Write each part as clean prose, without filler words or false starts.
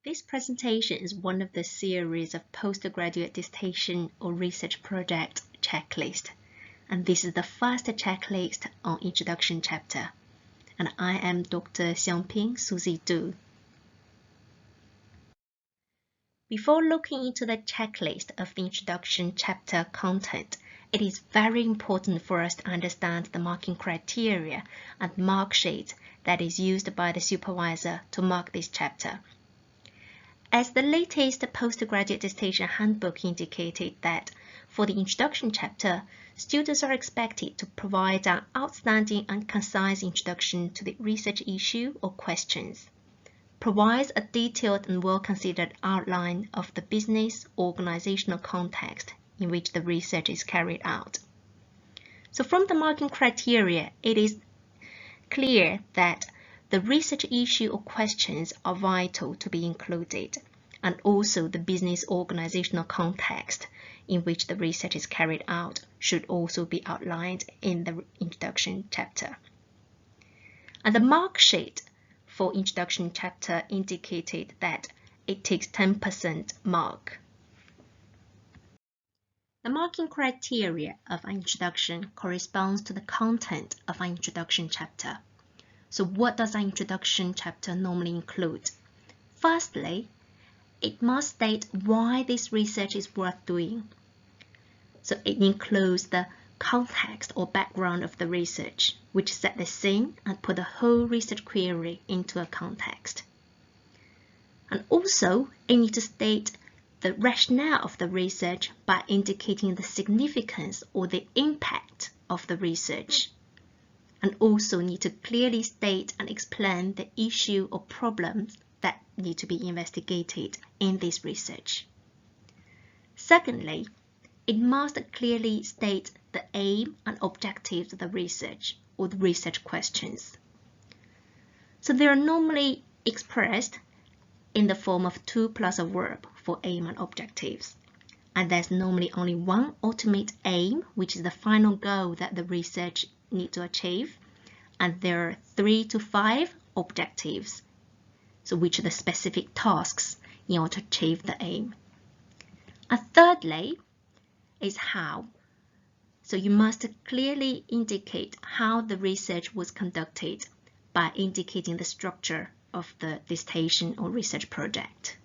This presentation is one of the series of postgraduate dissertation or research project checklist, and this is the first checklist on introduction chapter. And I am Dr. Xiangping Suzy Du. Before looking into the checklist of the introduction chapter content, it is very important for us to understand the marking criteria and mark sheet that is used by the supervisor to mark this chapter. As the latest postgraduate dissertation handbook indicated that for the introduction chapter, students are expected to provide an outstanding and concise introduction to the research issue or questions, provides a detailed and well-considered outline of the business organizational context in which the research is carried out. So from the marking criteria, it is clear that the research issue or questions are vital to be included, and also the business organizational context in which the research is carried out should also be outlined in the introduction chapter. And the mark sheet for introduction chapter indicated that it takes 10% mark. The marking criteria of an introduction corresponds to the content of an introduction chapter. So what does an introduction chapter normally include? Firstly, it must state why this research is worth doing. So it includes the context or background of the research, which set the scene and put the whole research query into a context. And also, it needs to state the rationale of the research by indicating the significance or the impact of the research, and also need to clearly state and explain the issue or problems that need to be investigated in this research. Secondly, it must clearly state the aim and objectives of the research or the research questions. So they are normally expressed in the form of 2 plus a verb for aim and objectives. And there's normally only one ultimate aim, which is the final goal that the research needs to achieve. And there are 3 to 5 objectives, so which are the specific tasks in order to achieve the aim. And thirdly is how. So you must clearly indicate how the research was conducted by indicating the structure of the dissertation or research project.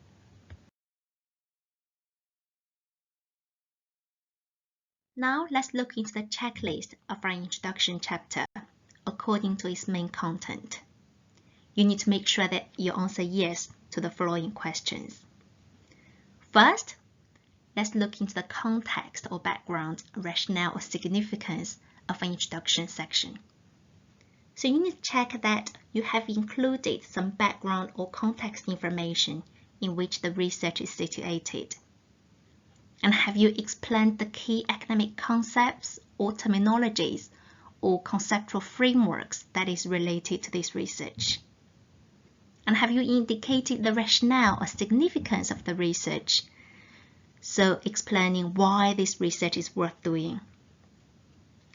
Now let's look into the checklist of our introduction chapter according to its main content. You need to make sure that you answer yes to the following questions. First, let's look into the context or background, rationale or significance of an introduction section. So you need to check that you have included some background or context information in which the research is situated. And have you explained the key academic concepts or terminologies or conceptual frameworks that is related to this research? And have you indicated the rationale or significance of the research? So explaining why this research is worth doing.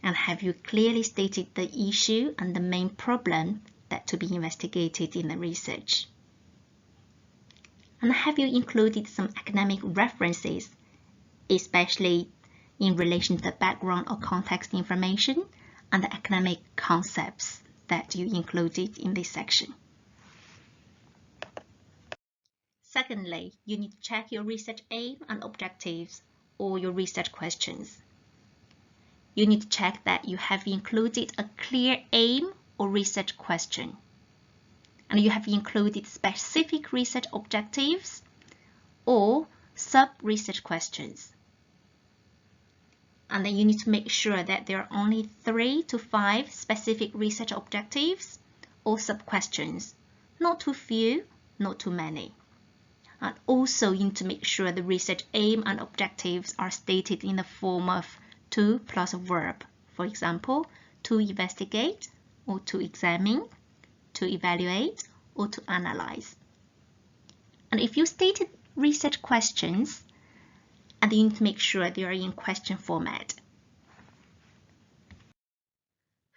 And have you clearly stated the issue and the main problem that to be investigated in the research? And have you included some academic references, especially in relation to the background or context information and the academic concepts that you included in this section? Secondly, you need to check your research aim and objectives or your research questions. You need to check that you have included a clear aim or research question, and you have included specific research objectives or sub-research questions. And then you need to make sure that there are only 3 to 5 specific research objectives or sub-questions, not too few, not too many. And also you need to make sure the research aim and objectives are stated in the form of 2 plus a verb. For example, to investigate or to examine, to evaluate or to analyze. And if you stated research questions, and you need to make sure they are in question format.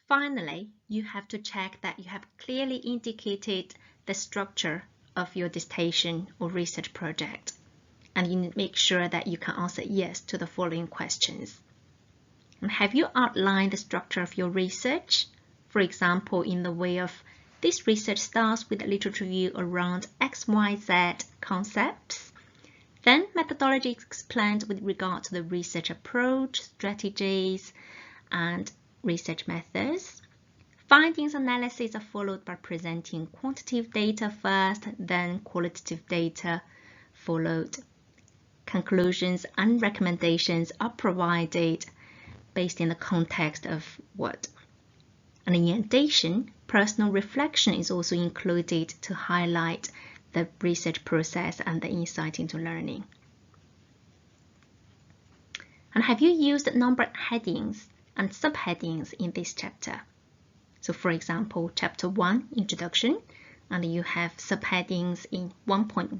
Finally, you have to check that you have clearly indicated the structure of your dissertation or research project, and you need to make sure that you can answer yes to the following questions. And have you outlined the structure of your research? For example, in the way of this research starts with a literature review around XYZ concepts. Then methodology is explained with regard to the research approach, strategies, and research methods. Findings analysis are followed by presenting quantitative data first, then qualitative data followed. Conclusions and recommendations are provided based in the context of what. And in addition, personal reflection is also included to highlight the research process and the insight into learning. And have you used numbered headings and subheadings in this chapter? So for example, chapter 1, introduction, and you have subheadings in 1.1,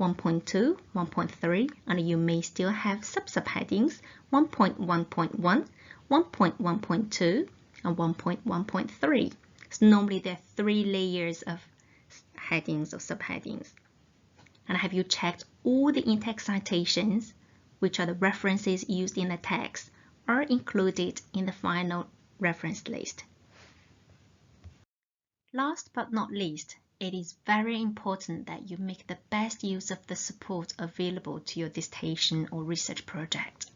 1.2, 1.3, and you may still have subheadings 1.1.1, 1.1.2, and 1.1.3. So normally there are 3 layers of headings or subheadings. And have you checked all the in-text citations, which are the references used in the text, are included in the final reference list? Last but not least, it is very important that you make the best use of the support available to your dissertation or research project.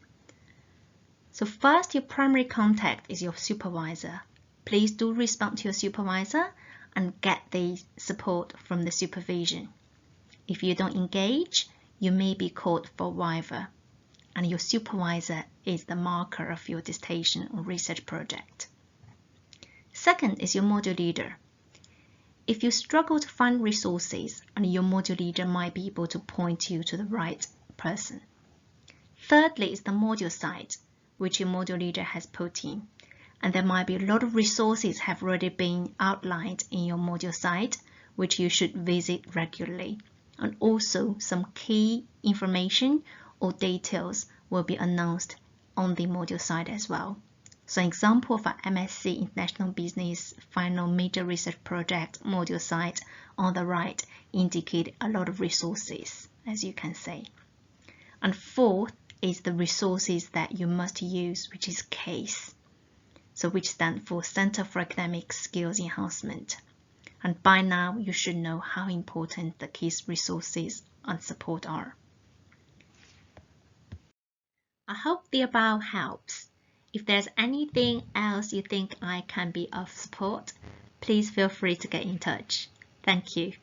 So first, your primary contact is your supervisor. Please do respond to your supervisor and get the support from the supervision. If you don't engage, you may be called for viva, and your supervisor is the marker of your dissertation or research project. Second is your module leader. If you struggle to find resources, and your module leader might be able to point you to the right person. Thirdly is the module site, which your module leader has put in. And there might be a lot of resources have already been outlined in your module site, which you should visit regularly. And also some key information or details will be announced on the module site as well. So an example of an MSc International Business final major research project module site on the right indicate a lot of resources, as you can see. And fourth is the resources that you must use, which is CASE. So which stands for Center for Academic Skills Enhancement. And by now you should know how important the CASE resources and support are. I hope the above helps. If there's anything else you think I can be of support, please feel free to get in touch. Thank you.